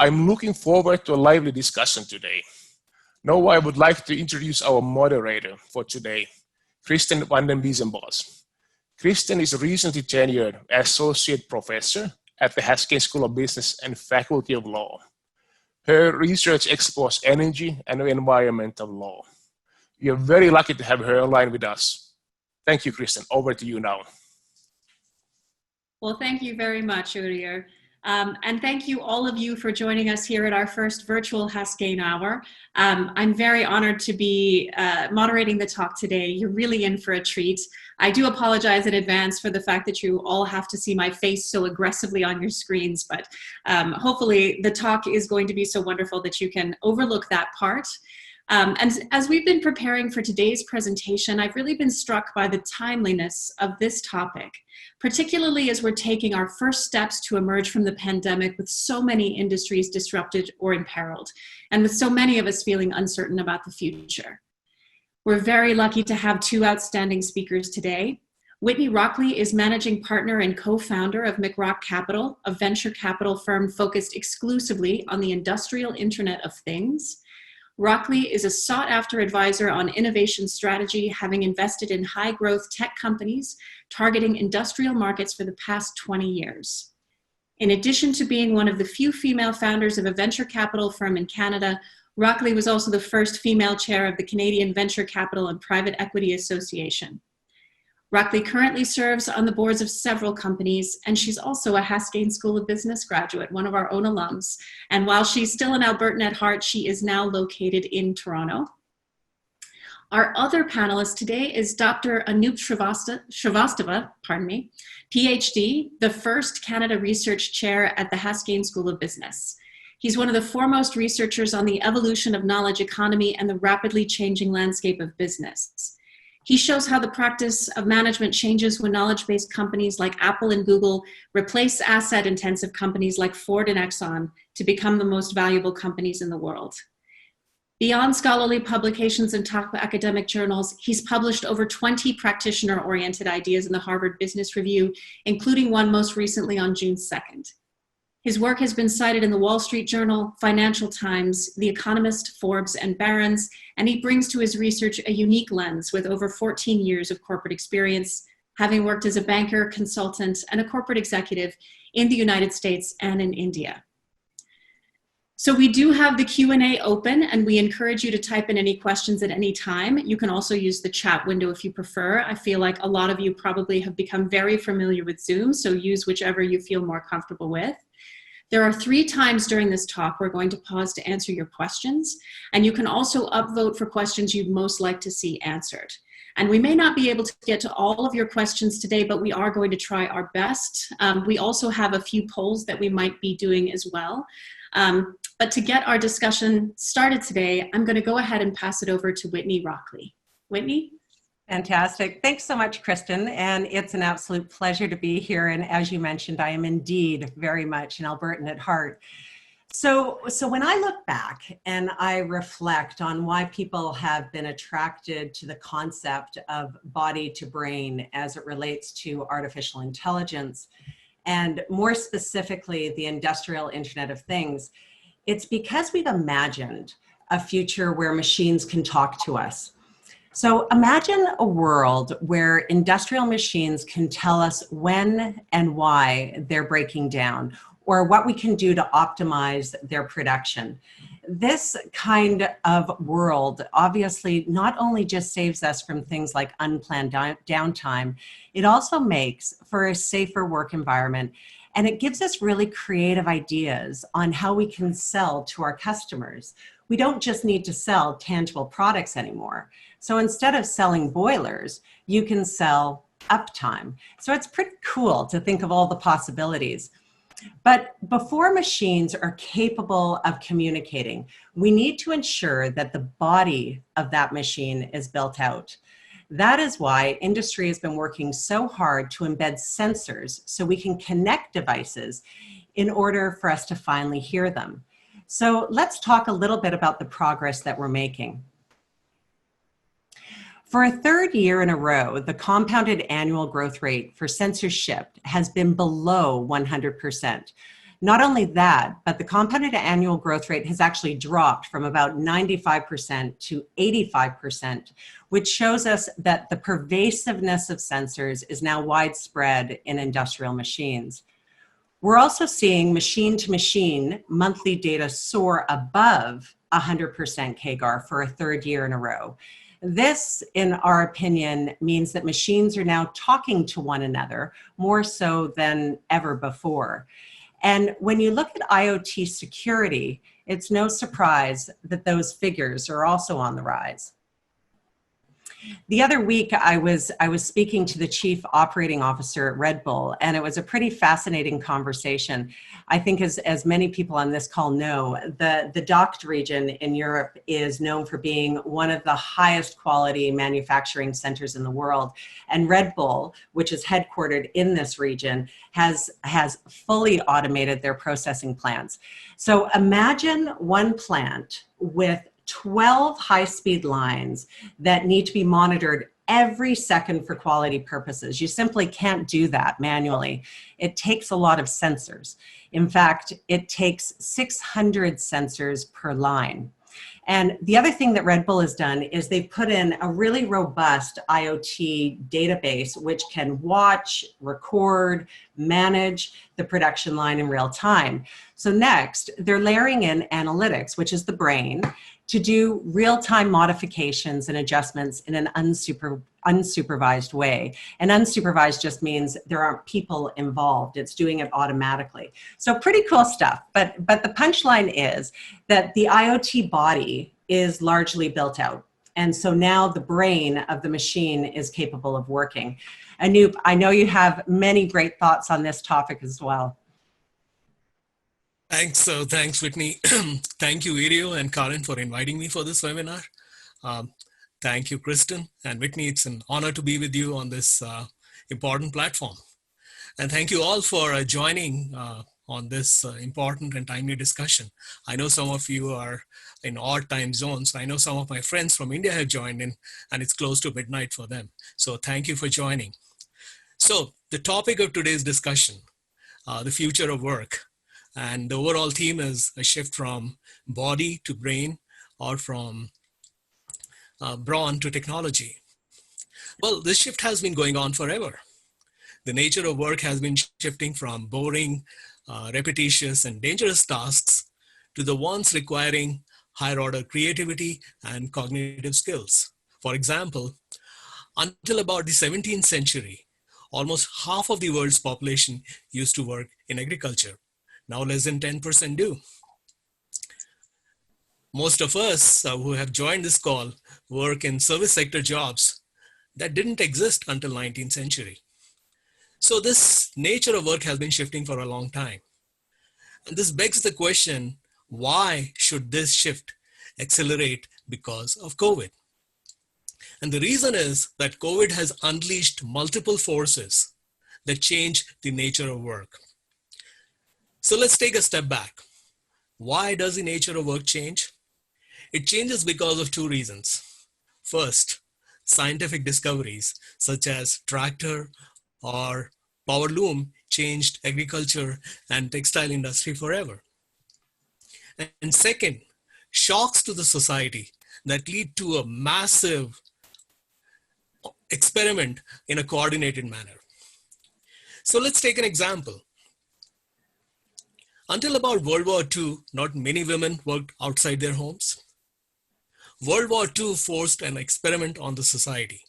I'm looking forward to a lively discussion today. Now I would like to introduce our moderator for today, Kristen van den Biesenbos. Kristen is a recently tenured associate professor at the Haskell School of Business and Faculty of Law. Her research explores energy and environmental law. We are very lucky to have her online with us. Thank you, Kristen. Over to you now. Well, thank you very much, Urier. And thank you all of you for joining us here at our first virtual Haskell Hour. I'm very honored to be moderating the talk today. You're really in for a treat. I do apologize in advance for the fact that you all have to see my face so aggressively on your screens, but hopefully the talk is going to be so wonderful that you can overlook that part. And as we've been preparing for today's presentation, I've really been struck by the timeliness of this topic, particularly as we're taking our first steps to emerge from the pandemic with so many industries disrupted or imperiled, and with so many of us feeling uncertain about the future. We're very lucky to have two outstanding speakers today. Whitney Rockley is managing partner and co-founder of McRock Capital, a venture capital firm focused exclusively on the industrial Internet of Things. Rockley is a sought-after advisor on innovation strategy, having invested in high-growth tech companies targeting industrial markets for the past 20 years. In addition to being one of the few female founders of a venture capital firm in Canada, Rockley was also the first female chair of the Canadian Venture Capital and Private Equity Association. Rockley currently serves on the boards of several companies, and she's also a Haskell School of Business graduate, one of our own alums. And while she's still an Albertan at heart, she is now located in Toronto. Our other panelist today is Dr. Anup Shrivastava, PhD, the first Canada Research Chair at the Haskell School of Business. He's one of the foremost researchers on the evolution of knowledge economy and the rapidly changing landscape of business. He shows how the practice of management changes when knowledge-based companies like Apple and Google replace asset-intensive companies like Ford and Exxon to become the most valuable companies in the world. Beyond scholarly publications in top academic journals, he's published over 20 practitioner-oriented ideas in the Harvard Business Review, including one most recently on June 2nd. His work has been cited in the Wall Street Journal, Financial Times, The Economist, Forbes, and Barron's, and he brings to his research a unique lens with over 14 years of corporate experience, having worked as a banker, consultant, and a corporate executive in the United States and in India. So we do have the Q&A open, and we encourage you to type in any questions at any time. You can also use the chat window if you prefer. I feel like a lot of you probably have become very familiar with Zoom, so use whichever you feel more comfortable with. There are 3 times during this talk we're going to pause to answer your questions, and you can also upvote for questions you'd most like to see answered. And we may not be able to get to all of your questions today, but we are going to try our best. We also have a few polls that we might be doing as well. But to get our discussion started today, I'm going to go ahead and pass it over to Whitney Rockley. Whitney? Fantastic. Thanks so much, Kristen. And it's an absolute pleasure to be here. And as you mentioned, I am indeed very much an Albertan at heart. So when I look back and I reflect on why people have been attracted to the concept of body to brain as it relates to artificial intelligence, and more specifically, the industrial Internet of Things, it's because we've imagined a future where machines can talk to us. So imagine a world where industrial machines can tell us when and why they're breaking down, or what we can do to optimize their production. This kind of world obviously not only just saves us from things like unplanned downtime, it also makes for a safer work environment, and it gives us really creative ideas on how we can sell to our customers. We don't just need to sell tangible products anymore. So instead of selling boilers, you can sell uptime. So it's pretty cool to think of all the possibilities. But before machines are capable of communicating, we need to ensure that the body of that machine is built out. That is why industry has been working so hard to embed sensors so we can connect devices in order for us to finally hear them. So let's talk a little bit about the progress that we're making. For a 3rd year in a row, the compounded annual growth rate for sensors shipped has been below 100%. Not only that, but the compounded annual growth rate has actually dropped from about 95% to 85%, which shows us that the pervasiveness of sensors is now widespread in industrial machines. We're also seeing machine-to-machine monthly data soar above 100% CAGR for a third year in a row. This, in our opinion, means that machines are now talking to one another more so than ever before. And when you look at IoT security, it's no surprise that those figures are also on the rise. The other week, I was speaking to the chief operating officer at Red Bull, and it was a pretty fascinating conversation. I think as many people on this call know, the DACH region in Europe is known for being one of the highest quality manufacturing centers in the world. And Red Bull, which is headquartered in this region, has fully automated their processing plants. So imagine one plant with 12 high-speed lines that need to be monitored every second for quality purposes. You simply can't do that manually. It takes a lot of sensors. In fact, it takes 600 sensors per line. And the other thing that Red Bull has done is they've put in a really robust IoT database, which can watch, record, manage the production line in real time. So next, they're layering in analytics, which is the brain, to do real-time modifications and adjustments in an unsupervised way. And unsupervised just means there aren't people involved. It's doing it automatically. So pretty cool stuff. But the punchline is that the IoT body is largely built out. And so now the brain of the machine is capable of working. Anoop, I know you have many great thoughts on this topic as well. Thanks, Whitney. Thank you, Irio and Karen, for inviting me for this webinar. Thank you, Kristen and Whitney. It's an honor to be with you on this important platform. And thank you all for joining on this important and timely discussion. I know some of you are in odd time zones. I know some of my friends from India have joined in, and it's close to midnight for them. So thank you for joining. So the topic of today's discussion, the future of work. And the overall theme is a shift from body to brain, or from brawn to technology. Well, this shift has been going on forever. The nature of work has been shifting from boring, repetitious, and dangerous tasks to the ones requiring higher order creativity and cognitive skills. For example, until about the 17th century, almost half of the world's population used to work in agriculture. Now less than 10% do. Most of us who have joined this call work in service sector jobs that didn't exist until 19th century. So this nature of work has been shifting for a long time. And this begs the question, why should this shift accelerate because of COVID? And the reason is that COVID has unleashed multiple forces that change the nature of work. So let's take a step back. Why does the nature of work change? It changes because of two reasons. First, scientific discoveries such as tractor or power loom changed agriculture and textile industry forever. And second, shocks to the society that lead to a massive experiment in a coordinated manner. So let's take an example. Until about World War II, not many women worked outside their homes. World War II forced an experiment on the society.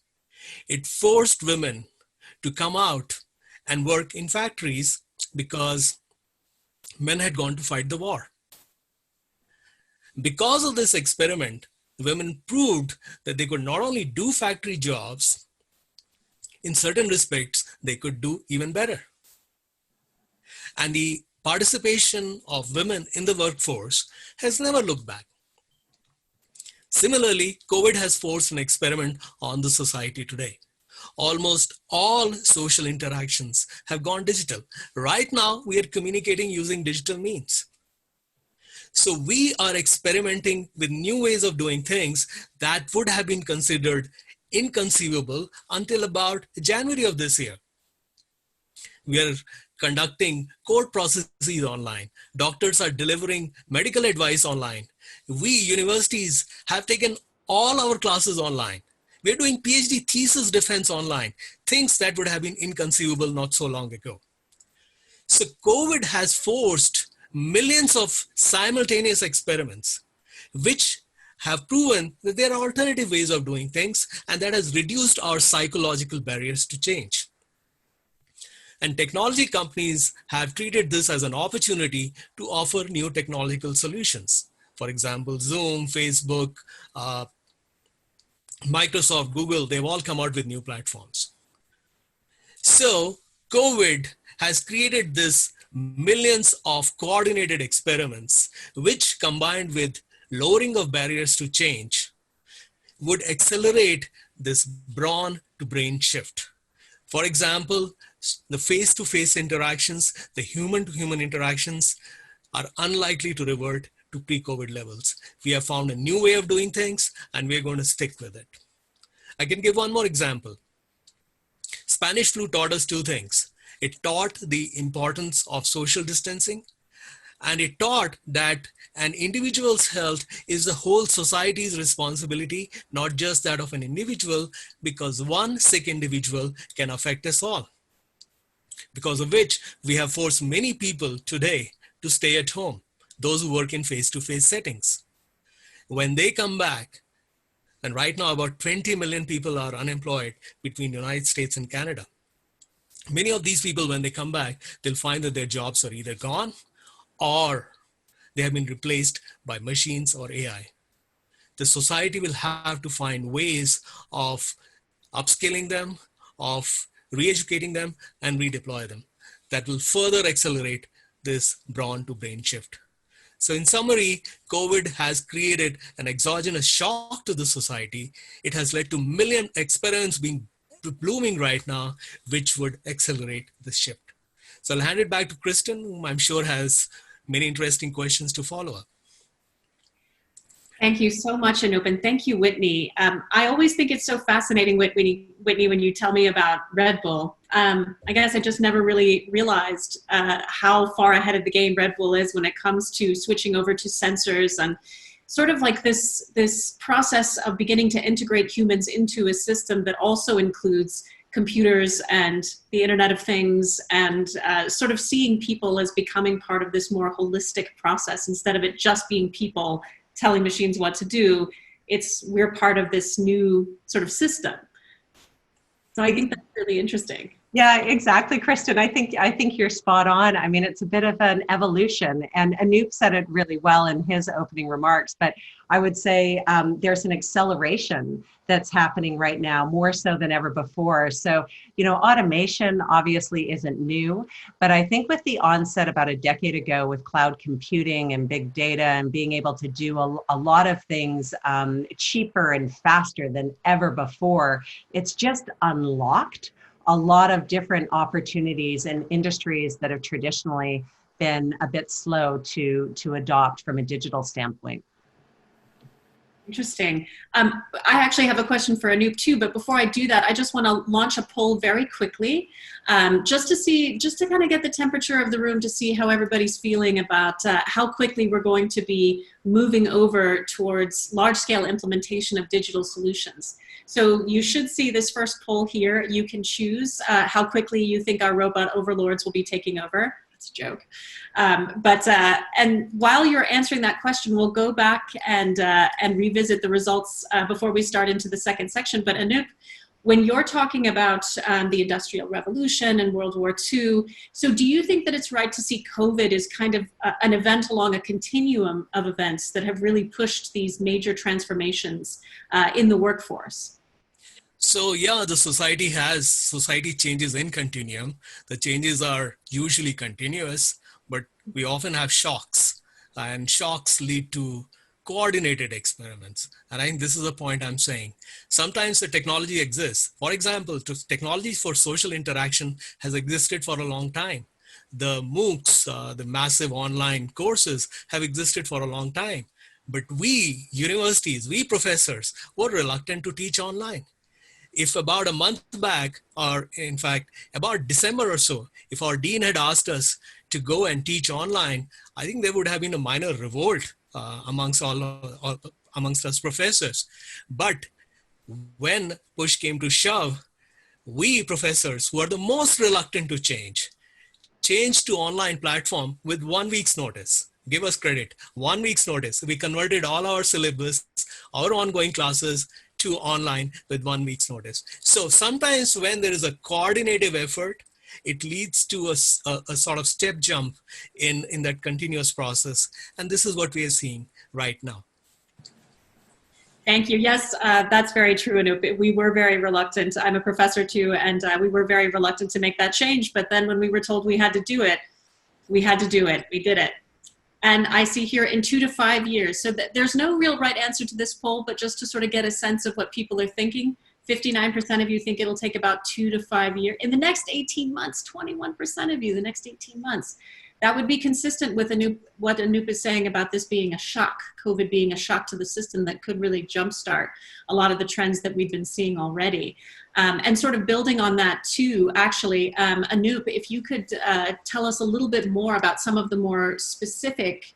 It forced women to come out and work in factories because men had gone to fight the war. Because of this experiment, women proved that they could not only do factory jobs, in certain respects, they could do even better. And the participation of women in the workforce has never looked back. Similarly, COVID has forced an experiment on the society today. Almost all social interactions have gone digital. Right now, we are communicating using digital means. So we are experimenting with new ways of doing things that would have been considered inconceivable until about January of this year. We are conducting court processes online. Doctors are delivering medical advice online. We universities have taken all our classes online. We're doing PhD thesis defense online, things that would have been inconceivable not so long ago. So COVID has forced millions of simultaneous experiments, which have proven that there are alternative ways of doing things, and that has reduced our psychological barriers to change. And technology companies have treated this as an opportunity to offer new technological solutions. For example, Zoom, Facebook, Microsoft, Google, they've all come out with new platforms. So COVID has created this millions of coordinated experiments, which combined with lowering of barriers to change would accelerate this brain to brain shift. For example, the face-to-face interactions, the human-to-human interactions are unlikely to revert to pre-COVID levels. We have found a new way of doing things, and we're going to stick with it. I can give one more example. Spanish flu taught us two things. It taught the importance of social distancing, and it taught that an individual's health is the whole society's responsibility, not just that of an individual, because one sick individual can affect us all. Because of which we have forced many people today to stay at home, those who work in face-to-face settings. When they come back, and right now about 20 million people are unemployed between the United States and Canada. Many of these people, when they come back, they'll find that their jobs are either gone or they have been replaced by machines or AI. The society will have to find ways of upskilling them, of re-educating them, and redeploy them. That will further accelerate this brain-to-brain shift. So in summary, COVID has created an exogenous shock to the society. It has led to million experiments being blooming right now, which would accelerate the shift. So I'll hand it back to Kristen, whom I'm sure has many interesting questions to follow up. Thank you so much, Anup, and thank you, Whitney. I always think it's so fascinating, Whitney, when you tell me about Red Bull. I guess I just never really realized how far ahead of the game Red Bull is when it comes to switching over to sensors and sort of like this process of beginning to integrate humans into a system that also includes computers and the Internet of Things, and sort of seeing people as becoming part of this more holistic process instead of it just being people telling machines what to do. We're part of this new sort of system. So I think that's really interesting. Yeah, exactly, Kristen. I think you're spot on. I mean, it's a bit of an evolution, and Anup said it really well in his opening remarks, but I would say there's an acceleration that's happening right now, more so than ever before. So, automation obviously isn't new, but I think with the onset about a decade ago with cloud computing and big data and being able to do a lot of things cheaper and faster than ever before, it's just unlocked a lot of different opportunities and industries that have traditionally been a bit slow to adopt from a digital standpoint. Interesting. I actually have a question for Anup too, but before I do that, I just want to launch a poll very quickly, just to kind of get the temperature of the room to see how everybody's feeling about how quickly we're going to be moving over towards large-scale implementation of digital solutions. So you should see this first poll here. You can choose how quickly you think our robot overlords will be taking over. That's a joke. And while you're answering that question, we'll go back and revisit the results before we start into the second section. But Anup, when you're talking about the Industrial Revolution and World War II, so do you think that it's right to see COVID as kind of an event along a continuum of events that have really pushed these major transformations in the workforce? So yeah, the society changes in continuum. The changes are usually continuous, but we often have shocks, and shocks lead to coordinated experiments. And I think this is the point I'm saying. Sometimes the technology exists. For example, technology for social interaction has existed for a long time. The MOOCs, the massive online courses, have existed for a long time. But we, universities, we professors, were reluctant to teach online. if about a month back, or in fact, about December or so, if our dean had asked us to go and teach online, I think there would have been a minor revolt amongst amongst us professors. But when push came to shove, we professors, who are the most reluctant to changed to online platform with 1 week's notice. Give us credit, 1 week's notice. We converted all our syllabus, our ongoing classes to online with 1 week's notice. So sometimes when there is a coordinative effort, it leads to a sort of step jump in that continuous process. And this is what we are seeing right now. Thank you. Yes, that's very true, Anup. We were very reluctant. I'm a professor too, and we were very reluctant to make that change. But then when we were told we had to do it, we had to do it. We did it. And I see here in 2 to 5 years. So there's no real right answer to this poll, but just to sort of get a sense of what people are thinking, 59% of you think it'll take about 2 to 5 years. In the next 18 months, 21% of you, the next 18 months. That would be consistent with what Anup is saying about this being a shock, COVID being a shock to the system that could really jumpstart a lot of the trends that we've been seeing already. And sort of building on that too, actually, Anup, if you could tell us a little bit more about some of the more specific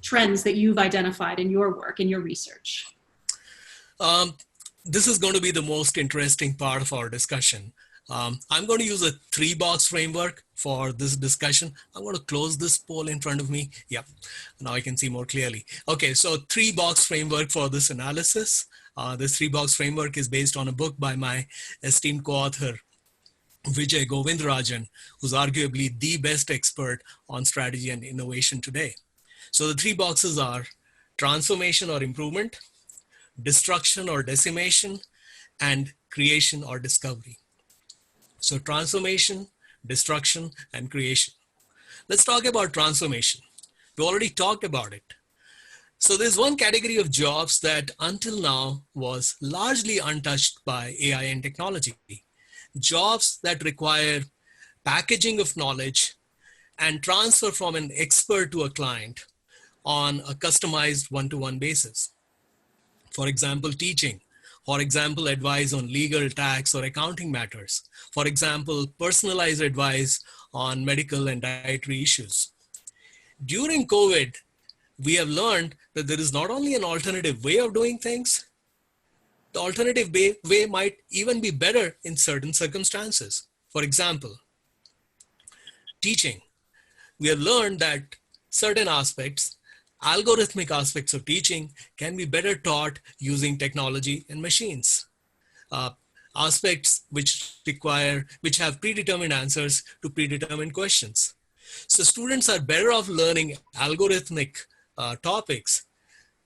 trends that you've identified in your work, in your research. This is going to be the most interesting part of our discussion. I'm going to use a 3-box framework for this discussion. I'm going to close this poll in front of me. Yep, now I can see more clearly. Okay, so 3-box framework for this analysis. This 3-box framework is based on a book by my esteemed co-author, Vijay Govindarajan, who's arguably the best expert on strategy and innovation today. So the 3 boxes are transformation or improvement, destruction or decimation, and creation or discovery. So transformation, destruction, and creation. Let's talk about transformation. We already talked about it. So there's one category of jobs that until now was largely untouched by AI and technology. Jobs that require packaging of knowledge and transfer from an expert to a client on a customized one-to-one basis. For example, teaching. For example, advice on legal, tax, or accounting matters. For example, personalized advice on medical and dietary issues. During COVID, we have learned that there is not only an alternative way of doing things, the alternative way might even be better in certain circumstances. For example, teaching. We have learned that certain aspects, algorithmic aspects of teaching, can be better taught using technology and machines. Aspects which have predetermined answers to predetermined questions. So students are better off learning algorithmic topics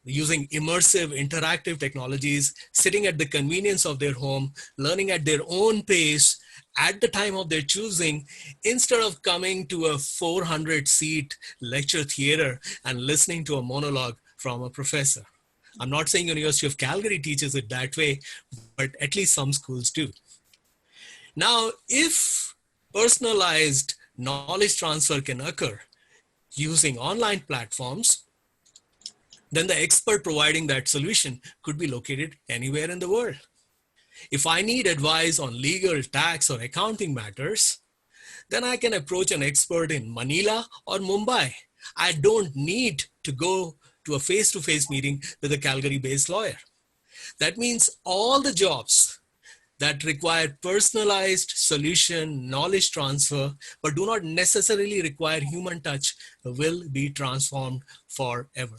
using immersive, interactive technologies, sitting at the convenience of their home, learning at their own pace, at the time of their choosing, instead of coming to a 400-seat lecture theater and listening to a monologue from a professor. I'm not saying University of Calgary teaches it that way, but at least some schools do. Now, if personalized knowledge transfer can occur using online platforms, then the expert providing that solution could be located anywhere in the world. If I need advice on legal, tax, or accounting matters, then I can approach an expert in Manila or Mumbai. I don't need to go to a face-to-face meeting with a Calgary-based lawyer. That means all the jobs that require personalized solution, knowledge transfer, but do not necessarily require human touch will be transformed forever.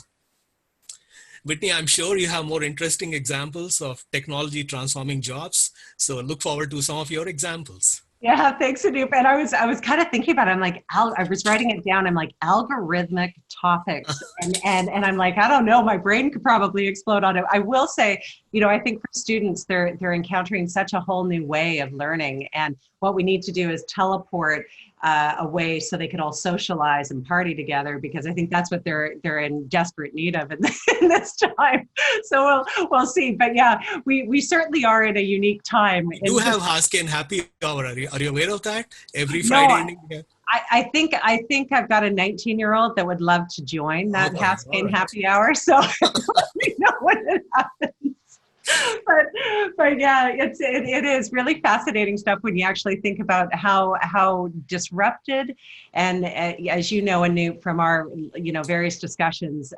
Whitney, I'm sure you have more interesting examples of technology transforming jobs. So look forward to some of your examples. Yeah, thanks, Anup. And I was kind of thinking about it. I'm like, I was writing it down. I'm like, algorithmic topics. And I'm like, I don't know, my brain could probably explode on it. I will say, I think for students, they're encountering such a whole new way of learning. And what we need to do is teleport a way so they could all socialize and party together, because I think that's what they're in desperate need of in this time. So we'll see. But yeah, we certainly are in a unique time. We do have Haskin Happy Hour. Are you aware of that? Every Friday evening? Yeah. I think I've got a 19-year-old that would love to join that Haskin Happy Hour. So let me know when it happens. but yeah, it is really fascinating stuff when you actually think about how disrupted, and as you know, Anoop, from our various discussions,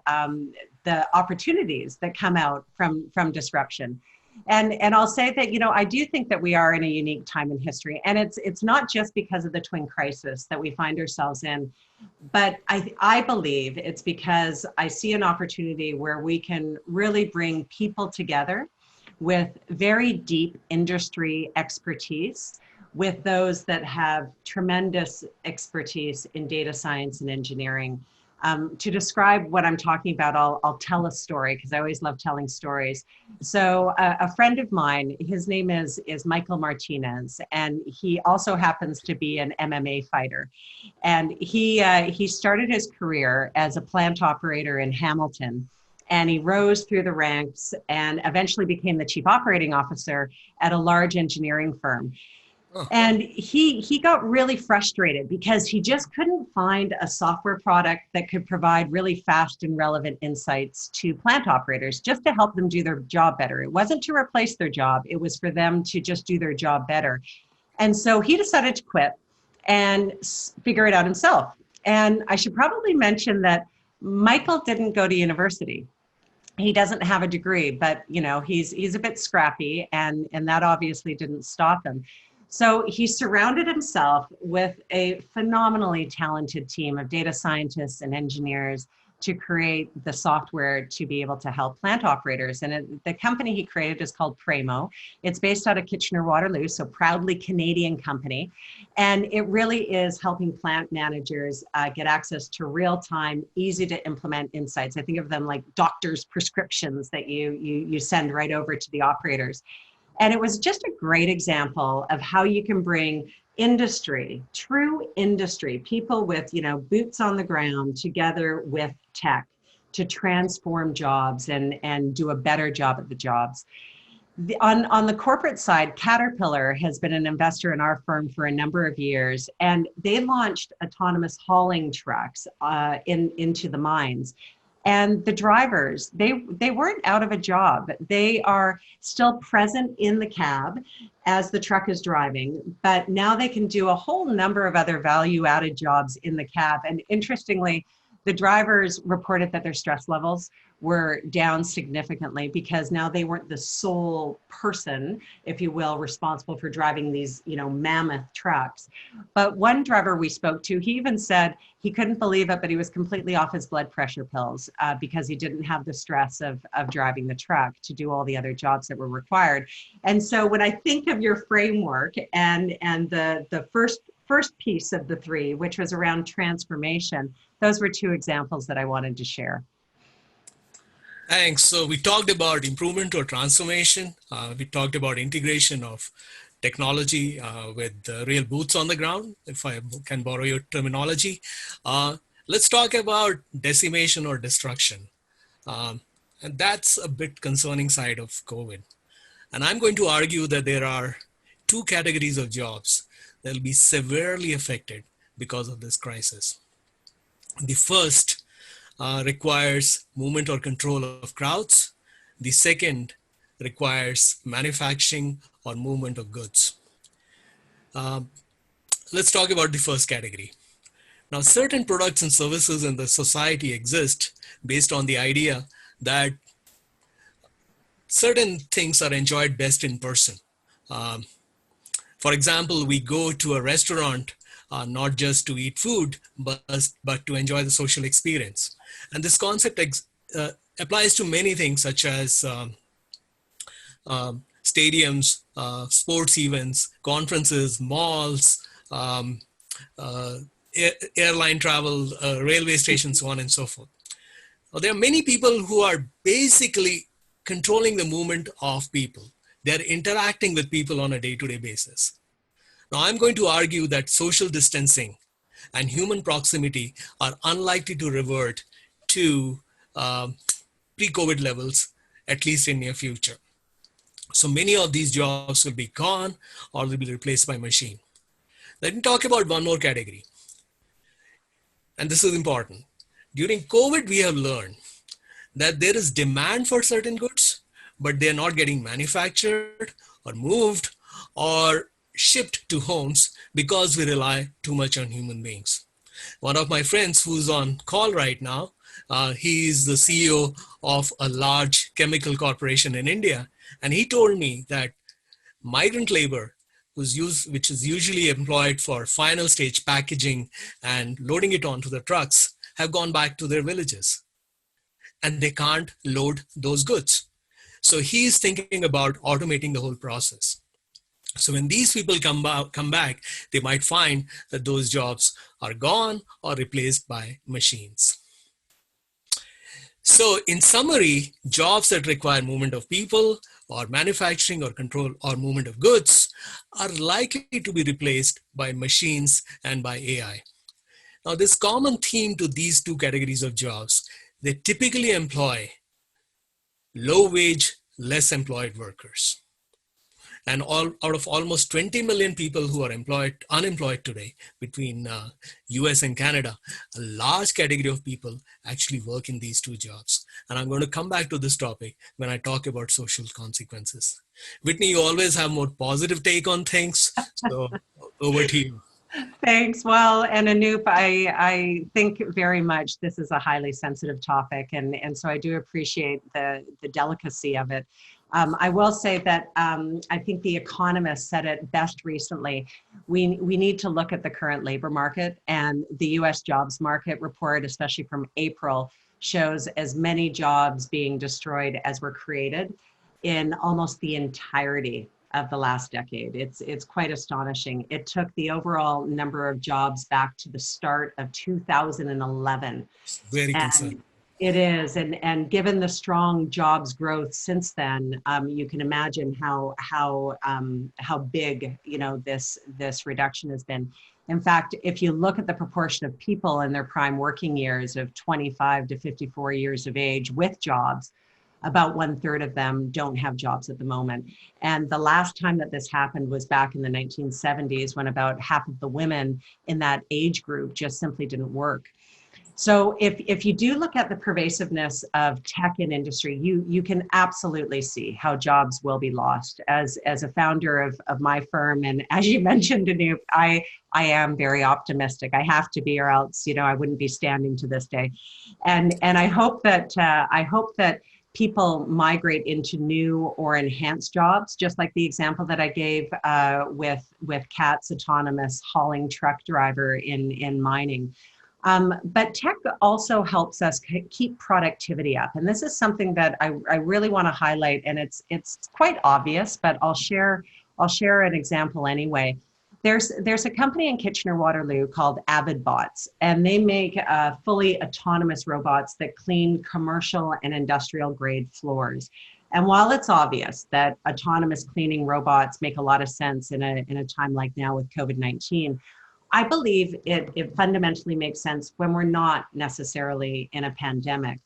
the opportunities that come out from disruption. And I'll say that, I do think that we are in a unique time in history, and it's not just because of the twin crisis that we find ourselves in, but I believe it's because I see an opportunity where we can really bring people together with very deep industry expertise, with those that have tremendous expertise in data science and engineering. To describe what I'm talking about, I'll tell a story, because I always love telling stories. So a friend of mine, his name is Michael Martinez, and he also happens to be an MMA fighter. And he started his career as a plant operator in Hamilton, and he rose through the ranks and eventually became the chief operating officer at a large engineering firm. And he got really frustrated because he just couldn't find a software product that could provide really fast and relevant insights to plant operators, just to help them do their job better. It wasn't to replace their job, it was for them to just do their job better. And so he decided to quit and figure it out himself. And I should probably mention that Michael didn't go to university. He doesn't have a degree, but he's a bit scrappy, and that obviously didn't stop him. So he surrounded himself with a phenomenally talented team of data scientists and engineers to create the software to be able to help plant operators. And the company he created is called Pramo. It's based out of Kitchener-Waterloo, so proudly Canadian company. And it really is helping plant managers get access to real-time, easy to implement insights. I think of them like doctor's prescriptions that you send right over to the operators. And it was just a great example of how you can bring industry, true industry, people with, boots on the ground together with tech to transform jobs and do a better job at the jobs. On the corporate side, Caterpillar has been an investor in our firm for a number of years, and they launched autonomous hauling trucks into the mines. And the drivers, they weren't out of a job. They are still present in the cab as the truck is driving, but now they can do a whole number of other value-added jobs in the cab. And interestingly, the drivers reported that their stress levels were down significantly because now they weren't the sole person, if you will, responsible for driving these, mammoth trucks. But one driver we spoke to, he even said he couldn't believe it, but he was completely off his blood pressure pills because he didn't have the stress of driving the truck to do all the other jobs that were required. And so when I think of your framework and the first piece of the three, which was around transformation, those were two examples that I wanted to share. Thanks. So we talked about improvement or transformation. We talked about integration of technology with real boots on the ground, if I can borrow your terminology. Let's talk about decimation or destruction. And that's a bit concerning side of COVID. And I'm going to argue that there are two categories of jobs that will be severely affected because of this crisis. The first requires movement or control of crowds. The second requires manufacturing or movement of goods. Let's talk about the first category. Now, certain products and services in the society exist based on the idea that certain things are enjoyed best in person. For example, we go to a restaurant not just to eat food, but to enjoy the social experience. And this concept applies to many things such as stadiums, sports events, conferences, malls, airline travel, railway stations, so on and so forth. Now, there are many people who are basically controlling the movement of people. They're interacting with people on a day-to-day basis. Now, I'm going to argue that social distancing and human proximity are unlikely to revert to pre-COVID levels, at least in near future. So many of these jobs will be gone or will be replaced by machine. Let me talk about one more category. And this is important. During COVID, we have learned that there is demand for certain goods, but they're not getting manufactured or moved or shipped to homes because we rely too much on human beings. One of my friends who's on call right now, he's the CEO of a large chemical corporation in India, and he told me that migrant labor, which is usually employed for final stage packaging and loading it onto the trucks, have gone back to their villages, and they can't load those goods. So he's thinking about automating the whole process. So when these people come back, they might find that those jobs are gone or replaced by machines. So in summary, jobs that require movement of people or manufacturing or control or movement of goods are likely to be replaced by machines and by AI. Now, this common theme to these two categories of jobs, they typically employ low wage, less employed workers. And out of almost 20 million people who are unemployed today between US and Canada, a large category of people actually work in these two jobs. And I'm going to come back to this topic when I talk about social consequences. Whitney, you always have more positive take on things. So over to you. Thanks. Well, and Anoop, I think very much this is a highly sensitive topic. And so I do appreciate the delicacy of it. I will say that I think The Economist said it best recently. We need to look at the current labor market, and the US jobs market report, especially from April, shows as many jobs being destroyed as were created in almost the entirety of the last decade. It's quite astonishing. It took the overall number of jobs back to the start of 2011. Very concerning. It is, and given the strong jobs growth since then, you can imagine how big this reduction has been. In fact, if you look at the proportion of people in their prime working years of 25 to 54 years of age with jobs, about 1/3 of them don't have jobs at the moment. And the last time that this happened was back in the 1970s, when about half of the women in that age group just simply didn't work. So if you do look at the pervasiveness of tech in industry, you can absolutely see how jobs will be lost. As a founder of my firm, and as you mentioned, Anoop, I am very optimistic. I have to be, or else I wouldn't be standing to this day. And I hope that people migrate into new or enhanced jobs, just like the example that I gave with Kat's autonomous hauling truck driver in mining. But tech also helps us keep productivity up. And this is something that I really want to highlight, and it's quite obvious, but I'll share an example anyway. There's a company in Kitchener-Waterloo called AvidBots, and they make fully autonomous robots that clean commercial and industrial grade floors. And while it's obvious that autonomous cleaning robots make a lot of sense in a time like now with COVID-19, I believe it fundamentally makes sense when we're not necessarily in a pandemic.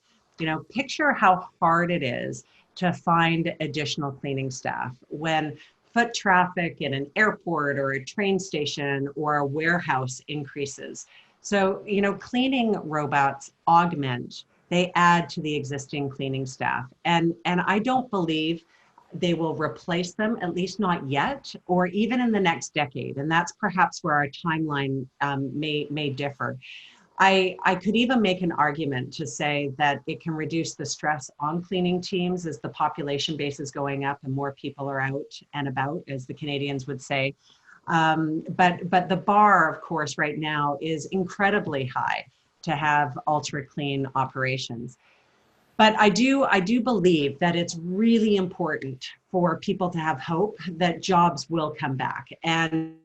Picture how hard it is to find additional cleaning staff when foot traffic in an airport or a train station or a warehouse increases. So, cleaning robots augment, they add to the existing cleaning staff. And I don't believe they will replace them, at least not yet, or even in the next decade. And that's perhaps where our timeline may differ. I could even make an argument to say that it can reduce the stress on cleaning teams as the population base is going up and more people are out and about, as the Canadians would say. But the bar, of course, right now is incredibly high to have ultra clean operations. But I do believe that it's really important for people to have hope that jobs will come back. And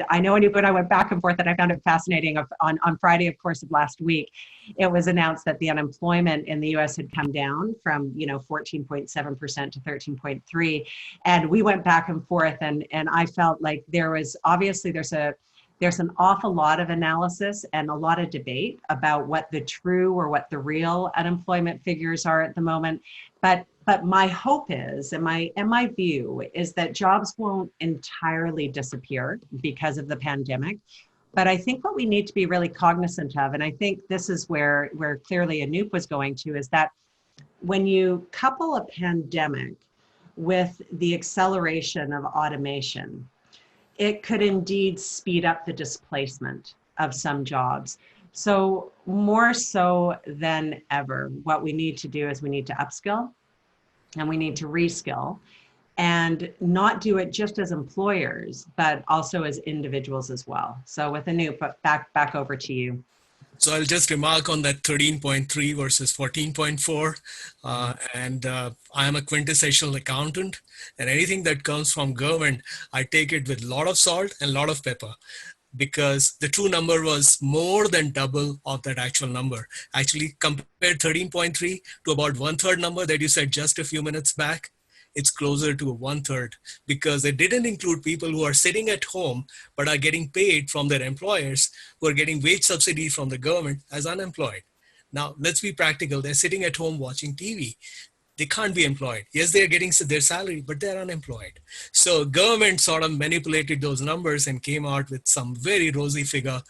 I know when I went back and forth, and I found it fascinating. On Friday, of course, of last week, it was announced that the unemployment in the US had come down from 14.7% to 13.3%. And we went back and forth, and I felt like there's an awful lot of analysis and a lot of debate about what the true or what the real unemployment figures are at the moment. But my hope is, and my view is that jobs won't entirely disappear because of the pandemic. But I think what we need to be really cognizant of, and I think this is where clearly Anoop was going to, is that when you couple a pandemic with the acceleration of automation, it could indeed speed up the displacement of some jobs. So more so than ever, what we need to do is we need to upskill and we need to reskill, and not do it just as employers, but also as individuals as well. So with Anoop, back over to you. So I'll just remark on that 13.3 versus 14.4. I am a quintessential accountant, and anything that comes from government, I take it with a lot of salt and a lot of pepper, because the true number was more than double of that actual number. Actually, compared 13.3 to about 1/3 number that you said just a few minutes back, it's closer to 1/3, because it didn't include people who are sitting at home but are getting paid from their employers, who are getting wage subsidy from the government as unemployed. Now, let's be practical. They're sitting at home watching TV. They can't be employed. Yes, they're getting their salary, but they're unemployed. So government sort of manipulated those numbers and came out with some very rosy figure.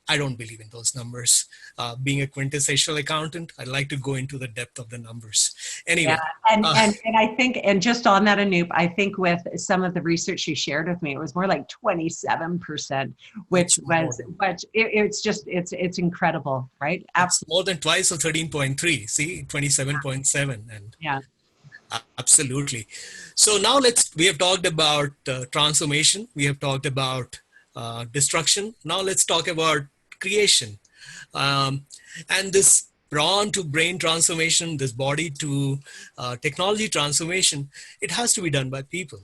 I don't believe in those numbers. Being a quintessential accountant, I'd like to go into the depth of the numbers. Anyway. Yeah, and I think, and just on that, Anoop, I think with some of the research you shared with me, it was more like 27%, which it's incredible, right? Absolutely. More than twice of 13.3, see, 27.7. And yeah. Absolutely. So now we have talked about transformation. We have talked about destruction. Now let's talk about creation. And this brawn to brain transformation, this body to technology transformation, it has to be done by people.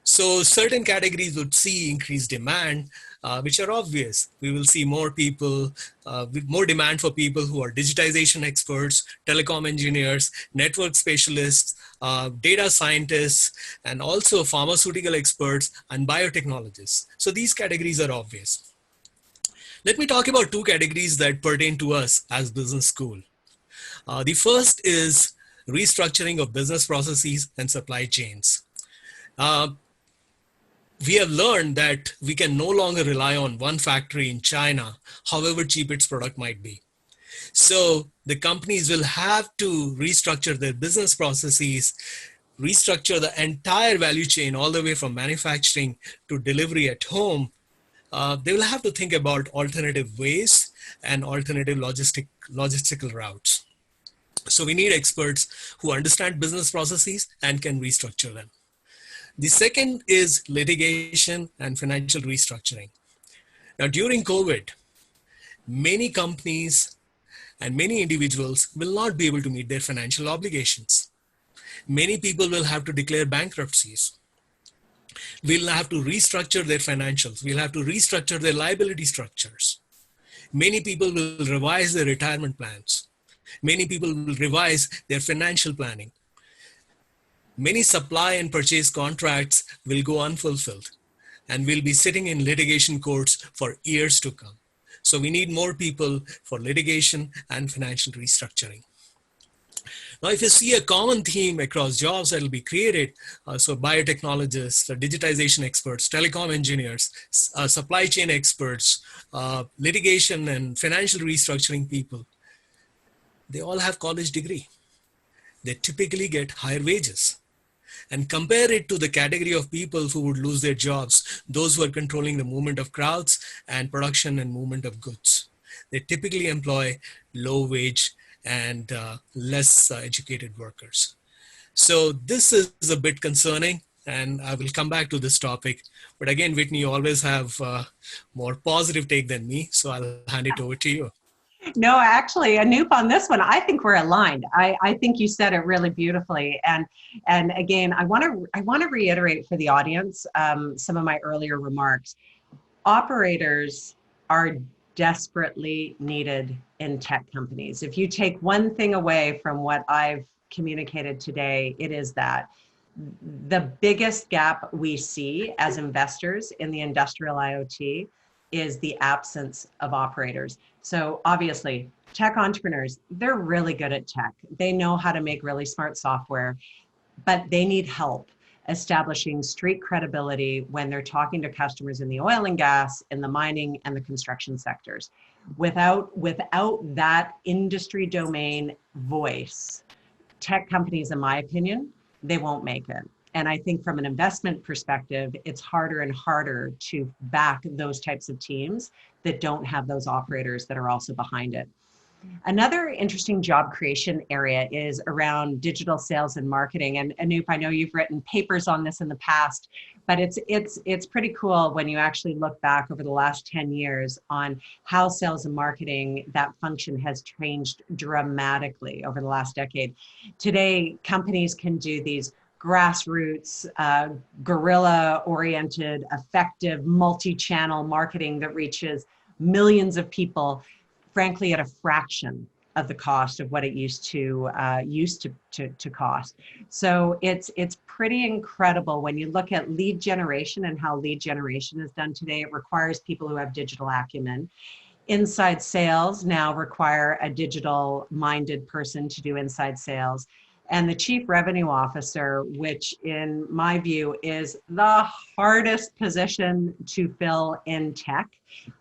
So certain categories would see increased demand, which are obvious. We will see more people, with more demand for people who are digitization experts, telecom engineers, network specialists, data scientists, and also pharmaceutical experts and biotechnologists. So these categories are obvious. Let me talk about two categories that pertain to us as business school. The first is restructuring of business processes and supply chains. We have learned that we can no longer rely on one factory in China, however cheap its product might be. So the companies will have to restructure their business processes, restructure the entire value chain all the way from manufacturing to delivery at home. They will have to think about alternative ways and alternative logistical routes. So we need experts who understand business processes and can restructure them. The second is litigation and financial restructuring. Now, during COVID, many companies and many individuals will not be able to meet their financial obligations. Many people will have to declare bankruptcies. We'll have to restructure their financials. We'll have to restructure their liability structures. Many people will revise their retirement plans. Many people will revise their financial planning. Many supply and purchase contracts will go unfulfilled, and we'll be sitting in litigation courts for years to come. So we need more people for litigation and financial restructuring. Now, if you see a common theme across jobs that will be created, so biotechnologists, digitization experts, telecom engineers, supply chain experts, litigation and financial restructuring people, they all have college degree. They typically get higher wages. And compare it to the category of people who would lose their jobs, those who are controlling the movement of crowds and production and movement of goods. They typically employ low wage and less educated workers. So this is a bit concerning, and I will come back to this topic. But again, Whitney, you always have more positive take than me, so I'll hand it over to you. No, actually, Anoop, on this one, I think we're aligned. I think you said it really beautifully. And again, I want to reiterate for the audience some of my earlier remarks. Operators are desperately needed in tech companies. If you take one thing away from what I've communicated today, it is that the biggest gap we see as investors in the industrial IoT is the absence of operators. So obviously, tech entrepreneurs, they're really good at tech. They know how to make really smart software, but they need help establishing street credibility when they're talking to customers in the oil and gas, in the mining and the construction sectors. Without that industry domain voice, tech companies, in my opinion, they won't make it. And I think from an investment perspective, it's harder and harder to back those types of teams that don't have those operators that are also behind it. Another interesting job creation area is around digital sales and marketing. And Anoop, I know you've written papers on this in the past, but it's pretty cool when you actually look back over the last 10 years on how sales and marketing, that function has changed dramatically over the last decade. Today, companies can do these grassroots, guerrilla-oriented, effective, multi-channel marketing that reaches millions of people, frankly, at a fraction of the cost of what it used to cost. So it's pretty incredible when you look at lead generation and how lead generation is done today. It requires people who have digital acumen. Inside sales now require a digital-minded person to do inside sales. And the chief revenue officer, which in my view is the hardest position to fill in tech,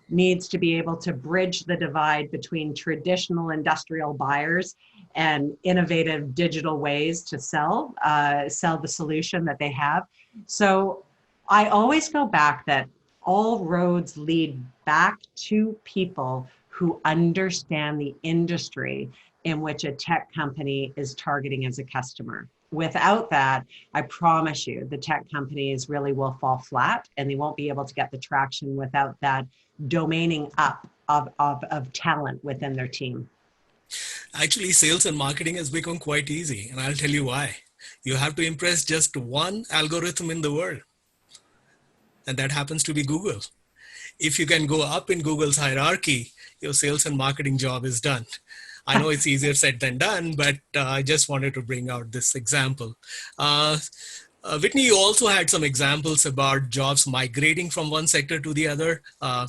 needs to be able to bridge the divide between traditional industrial buyers and innovative digital ways to sell the solution that they have. So I always go back that all roads lead back to people who understand the industry in which a tech company is targeting as a customer. Without that, I promise you, the tech companies really will fall flat and they won't be able to get the traction without that domaining up of talent within their team. Actually, sales and marketing has become quite easy, and I'll tell you why. You have to impress just one algorithm in the world, and that happens to be Google. If you can go up in Google's hierarchy, your sales and marketing job is done. I know it's easier said than done, but I just wanted to bring out this example. Whitney, you also had some examples about jobs migrating from one sector to the other.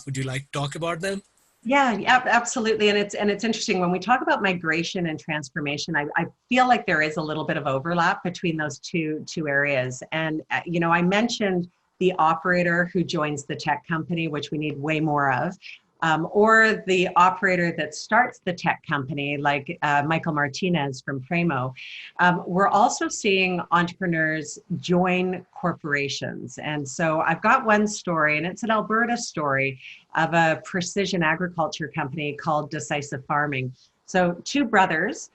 Would you like to talk about them? Yeah, absolutely. And it's interesting when we talk about migration and transformation, I feel like there is a little bit of overlap between those two areas. And, I mentioned the operator who joins the tech company, which we need way more of. Or the operator that starts the tech company, like Michael Martinez from Premo. We're also seeing entrepreneurs join corporations. And so I've got one story, and it's an Alberta story of a precision agriculture company called Decisive Farming. So two brothers